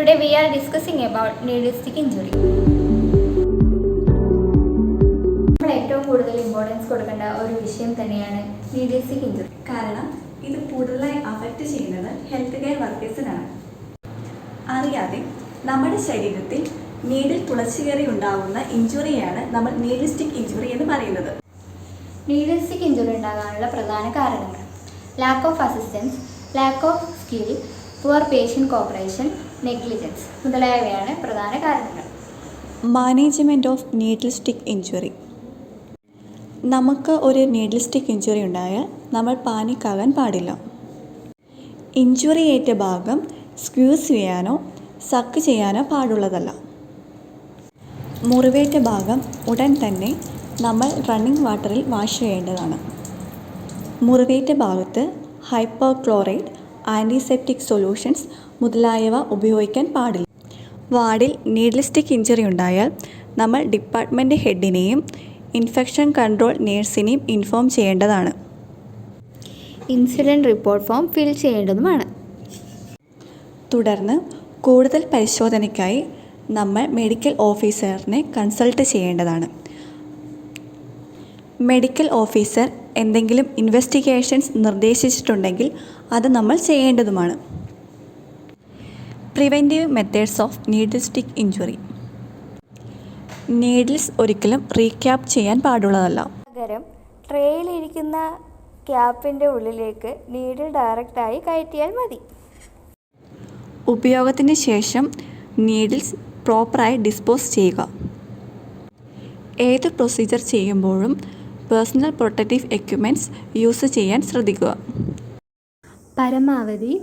Today we are discussing about needle stick injury. നമ്മൾ ഏറ്റവും കൂടുതൽ ഇമ്പോർട്ടൻസ് കൊടുക്കേണ്ട ഒരു വിഷയം തന്നെയാണ് നീഡിൽ സ്റ്റിക്ക് ഇഞ്ചുറി. കാരണം ഇത് കൂടുതലായി അഫക്റ്റ് ചെയ്യുന്നത് ഹെൽത്ത് കെയർ വർക്കേഴ്സിനാണ്. അറിയാതെ നമ്മുടെ ശരീരത്തിൽ നീഡിൽ തുളച്ചുകയറി ഉണ്ടാകുന്ന ഇഞ്ചുറിയാണ് നമ്മൾ നീഡിൽ സ്റ്റിക്ക് ഇഞ്ചുറി എന്ന് പറയുന്നത്. നീഡിൽ സ്റ്റിക്ക് ഇഞ്ചുറി ഉണ്ടാകാനുള്ള പ്രധാന കാരണങ്ങൾ: lack of assistance, lack of skill, poor patient corporation, negligence മുതലായവയാണ് പ്രധാന കാരണങ്ങൾ. Management of needle stick injury. നമുക്ക് ഒരു നീഡിൽ സ്റ്റിക്ക് ഇഞ്ചുറി ഉണ്ടായാൽ നമ്മൾ പാനിക്കാകാൻ പാടില്ല. ഇഞ്ചുറി ഏറ്റ ഭാഗം സ്ക്യൂസ് ചെയ്യാനോ സക്ക് ചെയ്യാനോ പാടുള്ളതല്ല. മുറിവേറ്റ ഭാഗം ഉടൻ തന്നെ നമ്മൾ റണ്ണിംഗ് വാട്ടറിൽ വാഷ് ചെയ്യേണ്ടതാണ്. മുറിവേറ്റ ഭാഗത്ത് ഹൈപ്പോക്ലോറൈഡ്, ആൻറ്റിസെപ്റ്റിക് സൊല്യൂഷൻസ് മുതലായവ ഉപയോഗിക്കാൻ പാടില്ല. വാർഡിൽ നീഡിൽ സ്റ്റിക്ക് ഇഞ്ചുറി ഉണ്ടായാൽ നമ്മൾ ഡിപ്പാർട്ട്മെൻറ്റ് ഹെഡിനെയും ഇൻഫെക്ഷൻ കൺട്രോൾ നേഴ്സിനെയും ഇൻഫോം ചെയ്യേണ്ടതാണ്. ഇൻസിഡൻറ്റ് റിപ്പോർട്ട് ഫോം ഫിൽ ചെയ്യേണ്ടതുമാണ്. തുടർന്ന് കൂടുതൽ പരിശോധനയ്ക്കായി നമ്മൾ മെഡിക്കൽ ഓഫീസറിനെ കൺസൾട്ട് ചെയ്യേണ്ടതാണ്. മെഡിക്കൽ ഓഫീസർ എന്തെങ്കിലും ഇൻവെസ്റ്റിഗേഷൻസ് നിർദ്ദേശിച്ചിട്ടുണ്ടെങ്കിൽ അത് നമ്മൾ ചെയ്യേണ്ടതുമാണ്. Preventive methods of needle stick injury. Needles ഒരിക്കലും റീക്യാപ്പ് ചെയ്യാൻ പാടുള്ളതല്ല. പകരം ട്രേയിലിരിക്കുന്ന ക്യാപ്പിൻ്റെ ഉള്ളിലേക്ക് നീഡിൽ ഡയറക്റ്റായി കയറ്റിയാൽ മതി. ഉപയോഗത്തിന് ശേഷം നീഡിൽസ് പ്രോപ്പറായി ഡിസ്പോസ് ചെയ്യുക. ഏത് പ്രൊസീജിയർ ചെയ്യുമ്പോഴും പേഴ്സണൽ പ്രൊട്ടക്റ്റീവ് എക്യുപ്മെൻറ്റ്സ് യൂസ് ചെയ്യാൻ ശ്രദ്ധിക്കുക. പരമാവധി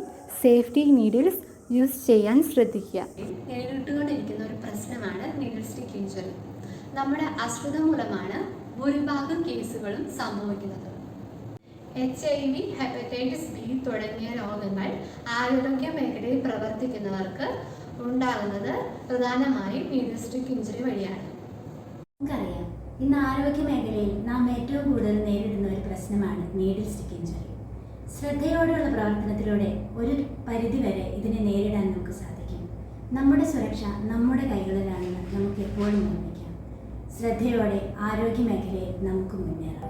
സേഫ്റ്റി നീഡിൽസ് യൂസ് ചെയ്യാൻ ശ്രദ്ധിക്കുക. നേരിട്ടുകൊണ്ടിരിക്കുന്ന ഒരു പ്രശ്നമാണ് നീഡിൽ സ്റ്റിക്ക് ഇഞ്ചുറി. നമ്മുടെ അശ്രദ്ധ മൂലമാണ് ഭൂരിഭാഗം കേസുകളും സംഭവിക്കുന്നത്. HIV, ഹെപ്പറ്റൈറ്റിസ് ബി തുടങ്ങിയ രോഗങ്ങൾ ആരോഗ്യ മേഖലയിൽ പ്രവർത്തിക്കുന്നവർക്ക് ഉണ്ടാകുന്നത് പ്രധാനമായും നീഡിൽ സ്റ്റിക്ക് ഇഞ്ചുറി വഴിയാണ്. നമുക്കറിയാം, ഇന്ന് ആരോഗ്യ മേഖലയിൽ നാം ഏറ്റവും കൂടുതൽ നേരിടുന്ന ഒരു പ്രശ്നമാണ് നീഡിൽ സ്റ്റിക്ക് ഇഞ്ചുറി. ശ്രദ്ധയോടെയുള്ള പ്രവർത്തനത്തിലൂടെ ഒരു പരിധിവരെ ഇതിനെ നേരിടാൻ നമുക്ക് സാധിക്കും. നമ്മുടെ സുരക്ഷ നമ്മുടെ കൈകളിലാണെന്ന് നമുക്ക് എപ്പോഴും ഓർമ്മിക്കാം. ശ്രദ്ധയോടെ ആരോഗ്യ മേഖലയിൽ നമുക്ക് മുന്നേറാം.